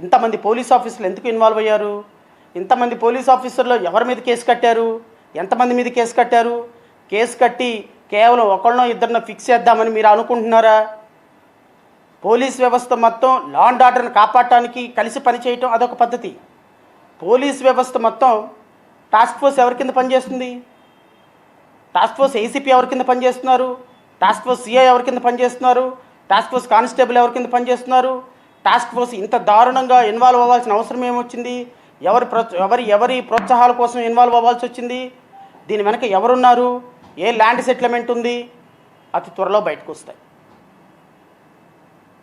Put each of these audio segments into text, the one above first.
ఇంతమంది పోలీస్ ఆఫీసర్లు ఎందుకు ఇన్వాల్వ్ అయ్యారు? ఇంతమంది పోలీస్ ఆఫీసర్లు ఎవరి మీద కేసు కట్టారు? ఎంతమంది మీద కేసు కట్టారు? కేసు కట్టి కేవలం ఒకళ్ళనో ఇద్దరినో ఫిక్స్ చేద్దామని మీరు అనుకుంటున్నారా? పోలీస్ వ్యవస్థ మొత్తం లా అండ్ ఆర్డర్ని కాపాడటానికి కలిసి పనిచేయటం అదొక పద్ధతి. పోలీస్ వ్యవస్థ మొత్తం టాస్క్ ఫోర్స్ ఎవరి కింద పనిచేస్తుంది? టాస్క్ ఫోర్స్ ఏసీపీ ఎవరి కింద పనిచేస్తున్నారు? టాస్క్ ఫోర్స్ సిఐ ఎవరి కింద పనిచేస్తున్నారు? టాస్క్ ఫోర్స్ కానిస్టేబుల్ ఎవరి కింద పనిచేస్తున్నారు? టాస్క్ ఫోర్స్ ఇంత దారుణంగా ఇన్వాల్వ్ అవ్వాల్సిన అవసరం ఏమొచ్చింది? ఎవరి ప్రోత్సాహాల కోసం ఇన్వాల్వ్ అవ్వాల్సి వచ్చింది? దీని వెనక ఎవరున్నారు? ఏ ల్యాండ్ సెటిల్మెంట్ ఉంది? అతి త్వరలో బయటకు వస్తాయి.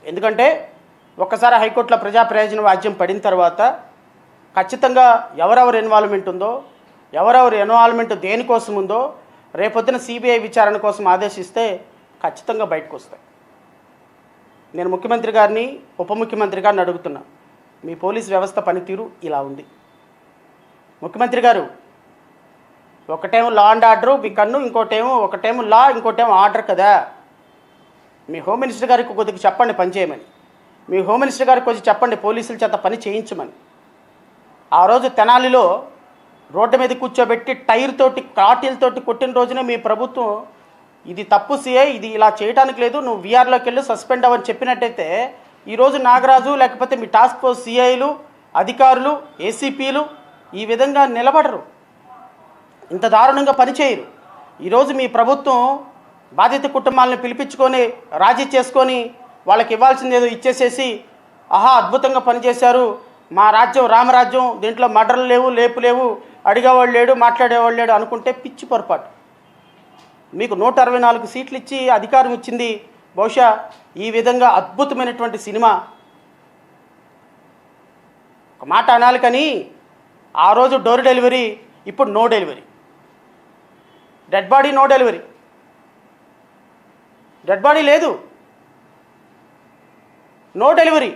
ఎందుకంటే ఒక్కసారి హైకోర్టులో ప్రజా ప్రయోజన వాద్యం పడిన తర్వాత ఖచ్చితంగా ఎవరెవరు ఇన్వాల్వ్మెంట్ ఉందో, ఎవరెవరు ఇన్వాల్వ్మెంట్ దేనికోసం ఉందో రేపొద్దున సిబిఐ విచారణ కోసం ఆదేశిస్తే ఖచ్చితంగా బయటకు వస్తాయి. నేను ముఖ్యమంత్రి గారిని, ఉప ముఖ్యమంత్రి గారిని అడుగుతున్నా, మీ పోలీస్ వ్యవస్థ పనితీరు ఇలా ఉంది. ముఖ్యమంత్రి గారు, ఒకటేమో లా అండ్ ఆర్డరు మీ కన్ను, ఒకటేమో లా, ఇంకోటేమో ఆర్డర్ కదా. మీ హోమ్ మినిస్టర్ గారికి కొద్దిగా చెప్పండి పని చేయమని. మీ హోమ్ మినిస్టర్ గారికి కొంచెం చెప్పండి పోలీసుల చేత పని చేయించమని. ఆ రోజు తెనాలిలో రోడ్డు మీద కూర్చోబెట్టి టైర్ తోటి కాటిల్తోటి కొట్టిన రోజునే మీ ప్రభుత్వం ఇది తప్పు సిఐ, ఇది ఇలా చేయడానికి లేదు, నువ్వు వీఆర్లోకి వెళ్ళి సస్పెండ్ అవ్వని చెప్పినట్టయితే ఈరోజు నాగరాజు లేకపోతే మీ టాస్క్ ఫోర్స్ సిఐలు, అధికారులు, ఏసీపీలు ఈ విధంగా నిలబడరు, ఇంత దారుణంగా పనిచేయరు. ఈరోజు మీ ప్రభుత్వం బాధిత కుటుంబాలను పిలిపించుకొని రాజీ చేసుకొని వాళ్ళకి ఇవ్వాల్సింది ఏదో ఇచ్చేసేసి ఆహా అద్భుతంగా పనిచేశారు, మా రాజ్యం రామరాజ్యం, దీంట్లో మర్డర్లు లేవు, లేపు లేవు, అడిగేవాళ్ళు లేడు, మాట్లాడేవాళ్ళు లేడు అనుకుంటే పిచ్చి పొరపాటు. మీకు 164 సీట్లు ఇచ్చి అధికారం ఇచ్చింది బహుశా ఈ విధంగా అద్భుతమైనటువంటి సినిమా. ఒక మాట అనాలి కానీ ఆ రోజు డోర్ డెలివరీ, ఇప్పుడు no delivery. Dead body no delivery, dead body లేదు, నో డెలివరీ,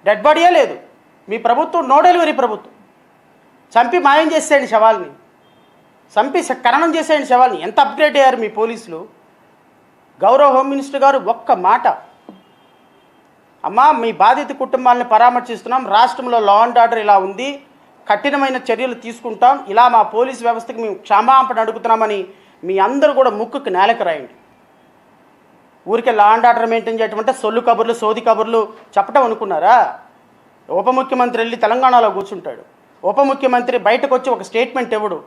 డెడ్ బాడీయే లేదు. మీ ప్రభుత్వం నో డెలివరీ ప్రభుత్వం. చంపి మాయం చేసేయండి శవాల్ని, చంపి ఖననం చేసేయండి శవాల్ని. ఎంత అప్గ్రేడ్ అయ్యారు మీ పోలీసులు. గౌరవ హోమ్ మినిస్టర్ గారు ఒక్క మాట, అమ్మా మీ బాధిత కుటుంబాలను పరామర్శిస్తున్నాం, రాష్ట్రంలో లా అండ్ ఆర్డర్ ఇలా ఉంది, కఠినమైన చర్యలు తీసుకుంటాం, ఇలా మా పోలీస్ వ్యవస్థకి మేము క్షమాపణ అడుగుతున్నామని మీ అందరూ కూడా ముక్కుకు నేలకు రాయండి. ఊరికే లా అండ్ ఆర్డర్ మెయింటైన్ చేయటం అంటే సొల్లు కబుర్లు, సోది కబుర్లు చెప్పటం అనుకున్నారా? ఉప ముఖ్యమంత్రి వెళ్ళి తెలంగాణలో కూర్చుంటాడు, ఉప ముఖ్యమంత్రి బయటకు వచ్చి ఒక స్టేట్మెంట్ ఇవ్వడు.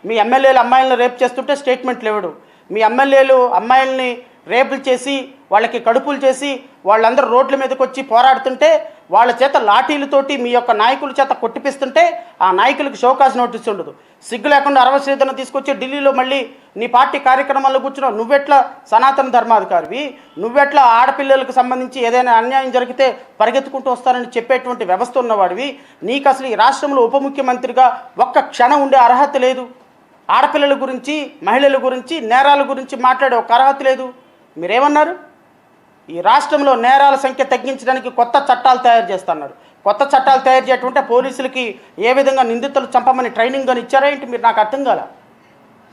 మీ ఎమ్మెల్యేలు అమ్మాయిలను రేపు చేస్తుంటే స్టేట్మెంట్లు ఇవ్వడు. మీ ఎమ్మెల్యేలు అమ్మాయిల్ని రేపులు చేసి వాళ్ళకి కడుపులు చేసి వాళ్ళందరూ రోడ్ల మీదకి వచ్చి పోరాడుతుంటే వాళ్ళ చేత లాఠీలతోటి మీ యొక్క నాయకుల చేత కొట్టిపిస్తుంటే ఆ నాయకులకు షోకాజ్ నోటీస్ ఉండదు. సిగ్గు లేకుండా అరవ శ్రీధరను తీసుకొచ్చి ఢిల్లీలో మళ్ళీ నీ పార్టీ కార్యక్రమాల్లో కూర్చున్నావు. నువ్వెట్లా సనాతన ధర్మాధికారివి, నువ్వెట్లా ఆడపిల్లలకు సంబంధించి ఏదైనా అన్యాయం జరిగితే పరిగెత్తుకుంటూ వస్తారని చెప్పేటువంటి వ్యవస్థ ఉన్నవాడివి. నీకు అసలు ఈ రాష్ట్రంలో ఉప ముఖ్యమంత్రిగా ఒక్క క్షణం ఉండే అర్హత లేదు. ఆడపిల్లల గురించి, మహిళల గురించి, నేరాల గురించి మాట్లాడే ఒక అర్హత లేదు. మీరేమన్నారు? ఈ రాష్ట్రంలో నేరాల సంఖ్య తగ్గించడానికి కొత్త చట్టాలు తయారు చేస్తున్నారు. కొత్త చట్టాలు తయారు చేయటంటే పోలీసులకి ఏ విధంగా నిందితులు చంపమని ట్రైనింగ్ కానీ ఇచ్చారా ఏంటి? మీరు నాకు అర్థం కాల.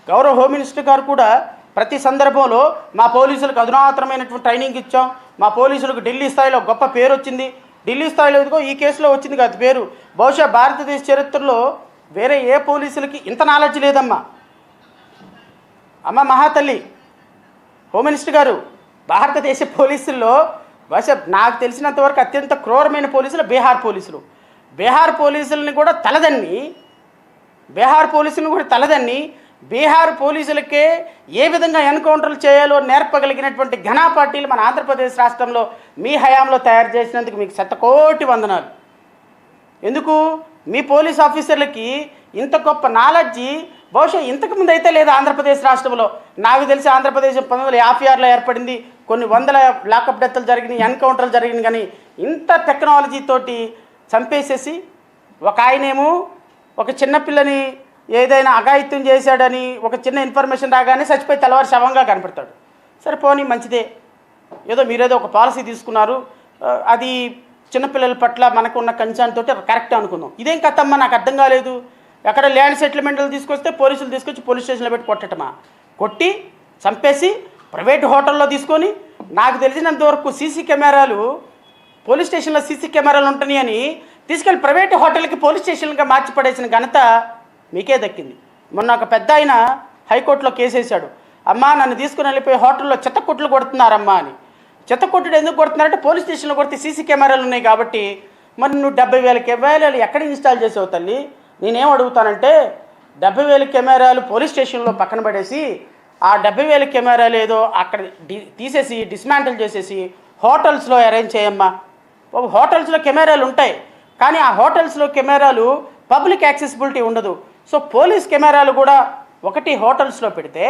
గౌరవ హోమ్ మినిస్టర్ గారు కూడా ప్రతి సందర్భంలో మా పోలీసులకు అధునాతనమైనటువంటి ట్రైనింగ్ ఇచ్చాం, మా పోలీసులకు ఢిల్లీ స్థాయిలో గొప్ప పేరు వచ్చింది, ఢిల్లీ స్థాయిలో ఇదిగో ఈ కేసులో వచ్చింది కాదు పేరు. బహుశా భారతదేశ చరిత్రలో వేరే ఏ పోలీసులకి ఇంత నాలెడ్జ్ లేదమ్మా. అమ్మ మహాతల్లి హోమ్ మినిస్టర్ గారు, భారతదేశ పోలీసుల్లో బహుశా నాకు తెలిసినంతవరకు అత్యంత క్రూరమైన పోలీసులు బీహార్ పోలీసులు. బీహార్ పోలీసులని కూడా తలదన్ని, బీహార్ పోలీసులకే ఏ విధంగా ఎన్కౌంటర్లు చేయాలో నేర్పగలిగినటువంటి ఘనా పార్టీలు మన ఆంధ్రప్రదేశ్ రాష్ట్రంలో మీ హయాంలో తయారు చేసినందుకు మీకు శతకోటి వందనాలు. ఎందుకు? మీ పోలీస్ ఆఫీసర్లకి ఇంత గొప్ప నాలెడ్జి బహుశా ఇంతకుముందు అయితే లేదు ఆంధ్రప్రదేశ్ రాష్ట్రంలో. నాకు తెలిసి ఆంధ్రప్రదేశ్ 1956లో ఏర్పడింది, కొన్ని వందల లాకప్ డెత్లు జరిగినాయి, ఎన్కౌంటర్లు జరిగినాయి, కానీ ఇంత టెక్నాలజీతోటి చంపేసేసి ఒక ఆయనేమో ఒక చిన్నపిల్లని ఏదైనా అఘాయిత్యం చేశాడని ఒక చిన్న ఇన్ఫర్మేషన్ రాగానే చచ్చిపోయి తెల్లవారు శవంగా కనపడతాడు. సరే పోనీ మంచిదే, ఏదో మీరేదో ఒక పాలసీ తీసుకున్నారు, అది చిన్నపిల్లల పట్ల మనకు ఉన్న కన్సర్న్ తోటి కరెక్ట్ అనుకుందాం. ఇదేం కథమ్మా నాకు అర్థం కాలేదు. ఎక్కడ ల్యాండ్ సెటిల్మెంట్లు తీసుకొస్తే పోలీసులు తీసుకొచ్చి పోలీస్ స్టేషన్లో పెట్టి కొట్టటమా? కొట్టి చంపేసి ప్రైవేట్ హోటల్లో తీసుకొని, నాకు తెలిసినంతవరకు సీసీ కెమెరాలు పోలీస్ స్టేషన్లో సీసీ కెమెరాలు ఉంటాయి అని తీసుకెళ్ళి ప్రైవేట్ హోటల్కి పోలీస్ స్టేషన్గా మార్చి పడేసిన ఘనత మీకే దక్కింది. మొన్న ఒక పెద్ద ఆయన హైకోర్టులో కేసేశాడు, అమ్మా నన్ను తీసుకుని వెళ్ళిపోయి హోటల్లో చెత్త కొట్లు కొడుతున్నారమ్మా అని. చెత్త కొట్టుడు ఎందుకు కొడుతున్నారంటే పోలీస్ స్టేషన్లో కొడితే సీసీ కెమెరాలు ఉన్నాయి కాబట్టి. మరి నువ్వు 70,000 కెమెరాలు ఎక్కడ ఇన్స్టాల్ చేసావు తల్లి? నేనేం అడుగుతానంటే 70,000 కెమెరాలు పోలీస్ స్టేషన్లో పక్కన పడేసి ఆ 70,000 కెమెరాలు ఏదో అక్కడ తీసేసి డిస్మాంటిల్ చేసేసి హోటల్స్లో అరేంజ్ చేయమ్మా. హోటల్స్లో కెమెరాలు ఉంటాయి కానీ ఆ హోటల్స్లో కెమెరాలు పబ్లిక్ యాక్సెసిబిలిటీ ఉండదు. సో పోలీస్ కెమెరాలు కూడా ఒకటి హోటల్స్లో పెడితే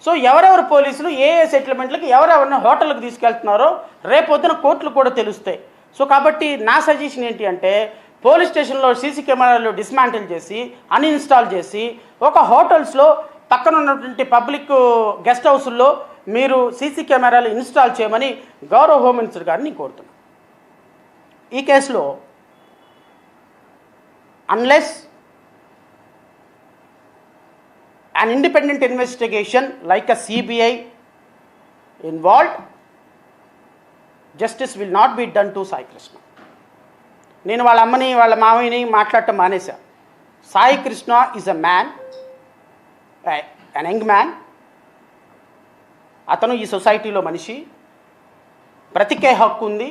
సో ఎవరెవరు పోలీసులు ఏ సెటిల్మెంట్లకి ఎవరెవరిని హోటల్కి తీసుకెళ్తున్నారో రేపొద్దున కోర్టులు కూడా తెలుస్తాయి. సో కాబట్టి నా సజెషన్ ఏంటి అంటే పోలీస్ స్టేషన్లో సీసీ కెమెరాలు డిస్మాంటిల్ చేసి అన్ఇన్స్టాల్ చేసి ఒక హోటల్స్లో పక్కన ఉన్నటువంటి పబ్లిక్ గెస్ట్ హౌస్ల్లో మీరు సీసీ కెమెరాలు ఇన్స్టాల్ చేయమని గౌరవ హోమ్ మినిస్టర్ గారిని కోరుతున్నాను. ఈ కేసులో unless an independent investigation like a CBI involved, justice will not be done to Sai Krishna. నేను వాళ్ళ అమ్మని వాళ్ళ మామయ్యని మాట్లాడటం మానేశా. Sai Krishna is a man, an young man. అతను ఈ సొసైటీలో మనిషి, బ్రతికే హక్కు ఉంది.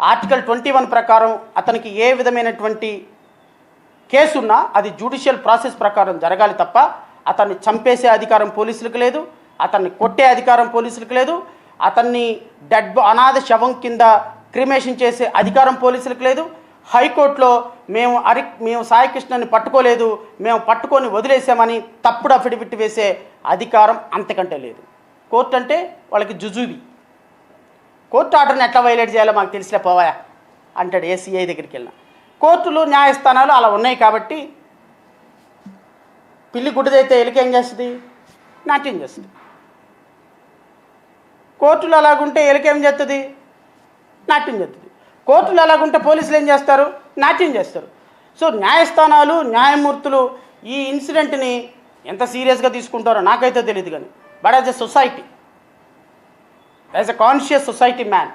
ఆర్టికల్ 21 ప్రకారం అతనికి ఏ విధమైనటువంటి కేసున్నా అది జ్యుడిషియల్ ప్రాసెస్ ప్రకారం జరగాలి తప్ప అతన్ని చంపేసే అధికారం పోలీసులకు లేదు, అతన్ని కొట్టే అధికారం పోలీసులకు లేదు, అతన్ని అనాథ శవం కింద క్రిమేషన్ చేసే అధికారం పోలీసులకు లేదు. హైకోర్టులో మేము సాయి కృష్ణని పట్టుకోలేదు, మేము పట్టుకొని వదిలేసామని తప్పుడు అఫిడవిట్ వేసే అధికారం అంతకంటే లేదు. కోర్టు అంటే వాళ్ళకి జుజుబి. కోర్టు ఆర్డర్ని ఎట్లా వైలేట్ చేయాలో మాకు తెలిసిలే పోవాయా అంటాడు ఏసీఐ దగ్గరికి వెళ్ళిన. కోర్టులు న్యాయస్థానాలు అలా ఉన్నాయి కాబట్టి పిల్లి గుడ్డదైతే ఎలిక ఏం చేస్తుంది? నాట్యం చేస్తుంది. కోర్టులు అలాగుంటే ఎలిక ఏం చేస్తుంది? నాట్యం చేస్తుంది. కోర్టులు అలాగుంటే పోలీసులు ఏం చేస్తారు? నాట్యం చేస్తారు. సో న్యాయస్థానాలు న్యాయమూర్తులు ఈ ఇన్సిడెంట్ని ఎంత సీరియస్గా తీసుకుంటారో నాకైతే తెలియదు. కానీ but as a society, as a conscious society man,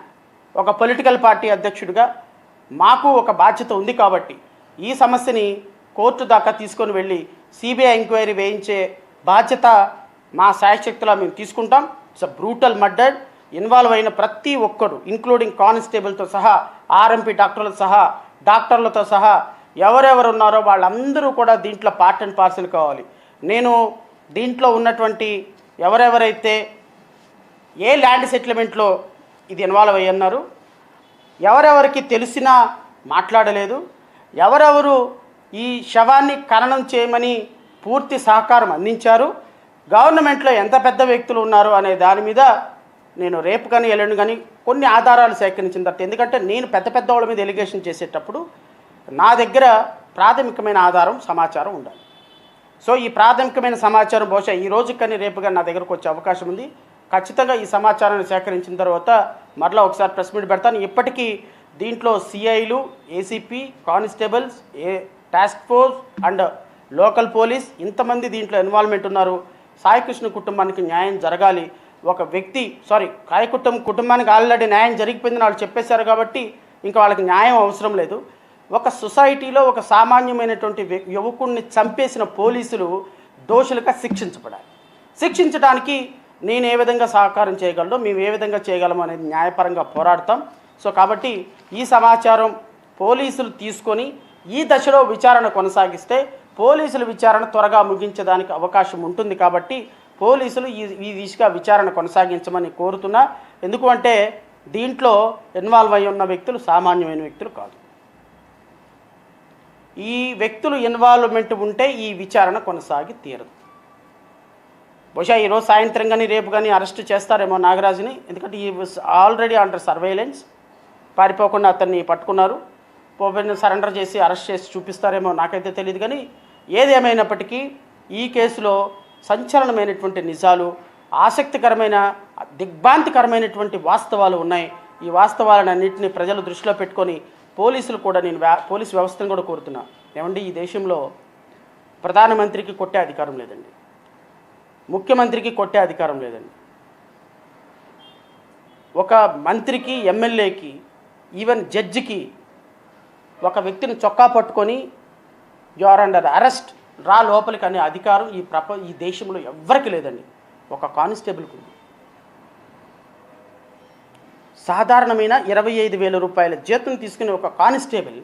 ఒక పొలిటికల్ పార్టీ అధ్యక్షుడిగా మాకు ఒక బాధ్యత ఉంది కాబట్టి ఈ సమస్యని కోర్టు దాకా తీసుకొని వెళ్ళి సిబిఐ ఎంక్వైరీ వేయించే బాధ్యత మా శాయశక్తిలో మేము తీసుకుంటాం. It's a brutal murder. Involve అయిన ప్రతి ఒక్కరు ఇంక్లూడింగ్ కానిస్టేబుల్తో సహా, ఆర్ఎంపీ డాక్టర్లతో సహా, డాక్టర్లతో సహా ఎవరెవరు ఉన్నారో వాళ్ళందరూ కూడా దీంట్లో పార్ట్ అండ్ పార్సల్ కావాలి. నేను దీంట్లో ఉన్నటువంటి ఎవరెవరైతే ఏ ల్యాండ్ సెటిల్మెంట్లో ఇది ఇన్వాల్వ్ అయ్యి ఉన్నారు, ఎవరెవరికి తెలిసినా మాట్లాడలేదు, ఎవరెవరు ఈ శవాన్ని ఖననం చేయమని పూర్తి సహకారం అందించారు, గవర్నమెంట్లో ఎంత పెద్ద వ్యక్తులు ఉన్నారు అనే దాని మీద నేను రేపు కానీ ఎల్లుండి కానీ కొన్ని ఆధారాలు సేకరించిన తర్వాత, ఎందుకంటే నేను పెద్ద పెద్ద వాళ్ళ మీద ఎలిగేషన్ చేసేటప్పుడు నా దగ్గర ప్రాథమికమైన ఆధారం సమాచారం ఉండాలి. సో ఈ ప్రాథమికమైన సమాచారం బహుశా ఈ రోజు కానీ రేపు కానీ నా దగ్గరకు వచ్చే అవకాశం ఉంది. ఖచ్చితంగా ఈ సమాచారాన్ని సేకరించిన తర్వాత మరలా ఒకసారి ప్రెస్ మీట్ పెడతాను. ఇప్పటికీ దీంట్లో సిఐలు, ACP, constables, task force and local police ఇంతమంది దీంట్లో ఇన్వాల్వ్మెంట్ ఉన్నారు. సాయికృష్ణ కుటుంబానికి న్యాయం జరగాలి. ఒక వ్యక్తి కుటుంబానికి ఆల్రెడీ న్యాయం జరిగిపోయిందని వాళ్ళు చెప్పేశారు కాబట్టి ఇంకా వాళ్ళకి న్యాయం అవసరం లేదు. ఒక సొసైటీలో ఒక సామాన్యమైనటువంటి యువకుడిని చంపేసిన పోలీసులు దోషులుగా శిక్షించబడాలి. శిక్షించడానికి నేను ఏ విధంగా సహకారం చేయగలనో మేము ఏ విధంగా చేయగలమో అనేది న్యాయపరంగా పోరాడతాం. సో కాబట్టి ఈ సమాచారం పోలీసులు తీసుకొని ఈ దశలో విచారణ కొనసాగిస్తే పోలీసుల విచారణ త్వరగా ముగించడానికి అవకాశం ఉంటుంది. కాబట్టి పోలీసులు ఈ దిశగా విచారణ కొనసాగించమని కోరుతున్నా. ఎందుకు అంటే దీంట్లో ఇన్వాల్వ్ అయి ఉన్న వ్యక్తులు సామాన్యమైన వ్యక్తులు కాదు. ఈ వ్యక్తులు ఇన్వాల్వ్మెంట్ ఉంటే ఈ విచారణ కొనసాగి తీరదు. బహుశా ఈరోజు సాయంత్రం కానీ రేపు కానీ అరెస్ట్ చేస్తారేమో నాగరాజుని, ఎందుకంటే ఈ ఆల్రెడీ అండర్ సర్వేలెన్స్, పారిపోకుండా అతన్ని పట్టుకున్నారు. పోబెన్ సరెండర్ చేసి అరెస్ట్ చేసి చూపిస్తారేమో నాకైతే తెలియదు. కానీ ఏదేమైనప్పటికీ ఈ కేసులో సంచలనమైనటువంటి నిజాలు, ఆసక్తికరమైన దిగ్భ్రాంతికరమైనటువంటి వాస్తవాలు ఉన్నాయి. ఈ వాస్తవాలను అన్నింటినీ ప్రజలు దృష్టిలో పెట్టుకొని పోలీసులు కూడా నేను పోలీసు వ్యవస్థను కూడా కోరుతున్నా. ఏమండి, ఈ దేశంలో ప్రధానమంత్రికి కొట్టే అధికారం లేదండి, ముఖ్యమంత్రికి కొట్టే అధికారం లేదండి, ఒక మంత్రికి, ఎమ్మెల్యేకి, ఈవెన్ జడ్జికి ఒక వ్యక్తిని చొక్కా పట్టుకొని యు ఆర్ అండర్ అరెస్ట్, రా లోపలికి అనే అధికారం ఈ దేశంలో ఎవ్వరికి లేదండి, ఒక కానిస్టేబుల్కి ఉంది. సాధారణమైన 25,000 రూపాయల జీతం తీసుకుని ఒక కానిస్టేబుల్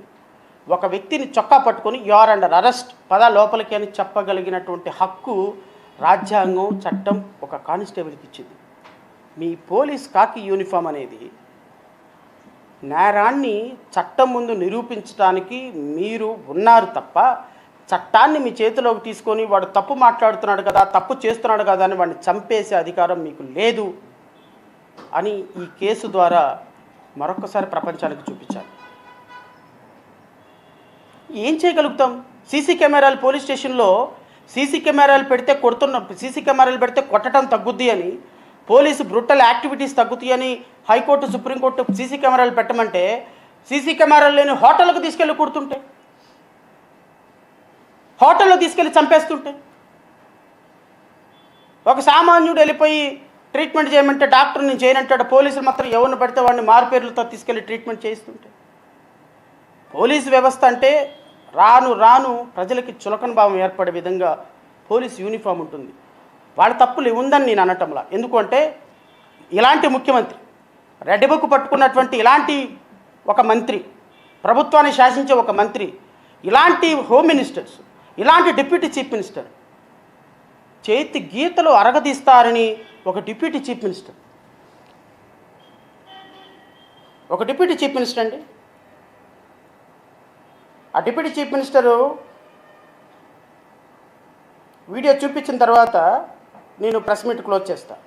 ఒక వ్యక్తిని చొక్కా పట్టుకొని యు ఆర్ అండర్ అరెస్ట్, పద లోపలికి అని చెప్పగలిగినటువంటి హక్కు రాజ్యాంగం, చట్టం ఒక కానిస్టేబుల్కి ఇచ్చింది. మీ పోలీస్ కాకి యూనిఫామ్ అనేది నేరాన్ని చట్టం ముందు నిరూపించడానికి మీరు ఉన్నారు తప్ప, చట్టాన్ని మీ చేతిలోకి తీసుకొని వాడు తప్పు మాట్లాడుతున్నాడు కదా, తప్పు చేస్తున్నాడు కదా అని వాడిని చంపేసే అధికారం మీకు లేదు అని ఈ కేసు ద్వారా మరొకసారి ప్రపంచానికి చూపించాలి. ఏం చేయగలుగుతాం? సీసీ కెమెరాలు పోలీస్ స్టేషన్లో సీసీ కెమెరాలు పెడితే కొట్టడం తగ్గుద్ది అని, పోలీసు బ్రూటల్ యాక్టివిటీస్ తగ్గుతాయి అని హైకోర్టు, సుప్రీంకోర్టు సీసీ కెమెరాలు పెట్టమంటే సీసీ కెమెరాలు లేని హోటల్కి తీసుకెళ్ళి కుడుతుంటే, హోటల్లో తీసుకెళ్ళి చంపేస్తుంటే, ఒక సామాన్యుడు వెళ్ళిపోయి ట్రీట్మెంట్ చేయమంటే డాక్టర్ నేను చేయనంటాడు, పోలీసులు మాత్రం ఎవరిని పడితే వాడిని మారుపేర్లతో తీసుకెళ్ళి ట్రీట్మెంట్ చేయిస్తుంటే, పోలీసు వ్యవస్థ అంటే రాను రాను ప్రజలకి చులకన భావం ఏర్పడే విధంగా పోలీసు యూనిఫామ్ ఉంటుంది. వాళ్ళ తప్పులు ఉందని నేను అనటంలా. ఎందుకంటే ఇలాంటి ముఖ్యమంత్రి, రెడ్ బుక్ పట్టుకున్నటువంటి ఇలాంటి ఒక మంత్రి, ప్రభుత్వాన్ని శాసించే ఒక మంత్రి, ఇలాంటి హోమ్ మినిస్టర్స్, ఇలాంటి డిప్యూటీ చీఫ్ మినిస్టర్ చేతి గీతలు అరగదీస్తారని ఒక డిప్యూటీ చీఫ్ మినిస్టర్ అండి, ఆ డిప్యూటీ చీఫ్ మినిస్టరు వీడియో చూపించిన తర్వాత నేను ప్రెస్ మీట్ క్లోజ్ చేస్తాను.